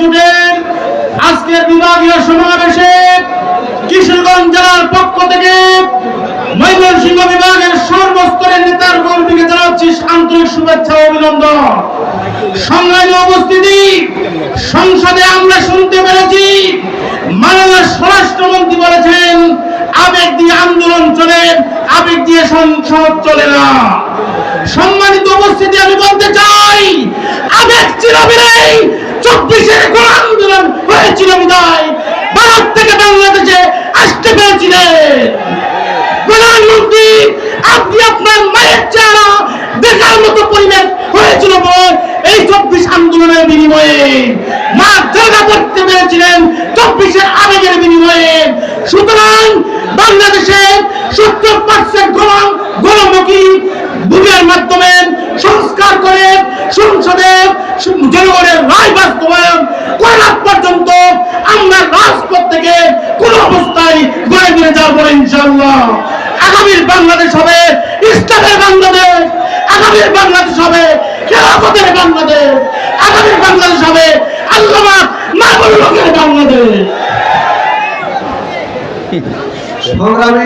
জুটের আজকের বিভাগীয় সমাবেশে কিশোরগঞ্জ জেলার পক্ষ থেকে ময়মনসিংহ বিভাগের সর্বস্তরের নেতার কর্মীকে জানাচ্ছি আন্তরিক শুভেচ্ছা ও অভিনন্দন। সংগ্রামী উপস্থিতি, সংসদে আমরা শুনতে পেরেছি মাননীয় স্বরাষ্ট্রমন্ত্রী বলেছেন আবেগ দিয়ে আন্দোলন চলে, আবেগ দিয়ে সংসদ চলে না। সম্মানিত উপস্থিতি, আমি বলতে চাই আবেগ ছিল বিদায় 24-এর কোন আন্দোলন হয়েছিল বিদায় ভারত থেকে বাংলাদেশে আসতে পেরেছিলেন। প্রধানমন্ত্রী, আপনি আপনার মায়ের চেহারা দেখার মতো পরিবেশ হয়েছিল এই 24 আন্দোলনের বিনিময়ে। মা জায়গা করতে পেরেছিলেন 24-এর আবেগের বিনিময়ে। সুতরাং বাংলাদেশে 70% গণমুখী ভূমির মাধ্যমে সংস্কার করে সংসদে জনগণের রায় বাস্তবায়ন করার পর্যন্ত আমরা রাজপথ থেকে কোন অবস্থায় গড়ে নিয়ে যাবো ইনশাআল্লাহ। আগামীর বাংলাদেশ হবে ইসলামের বাংলাদেশ, আগামীর বাংলাদেশ হবে খেলাফতের বাংলাদেশ, আগামীর বাংলাদেশ হবে আল্লামা মাহবুবুল হকের বাংলাদেশ। সংগ্রামী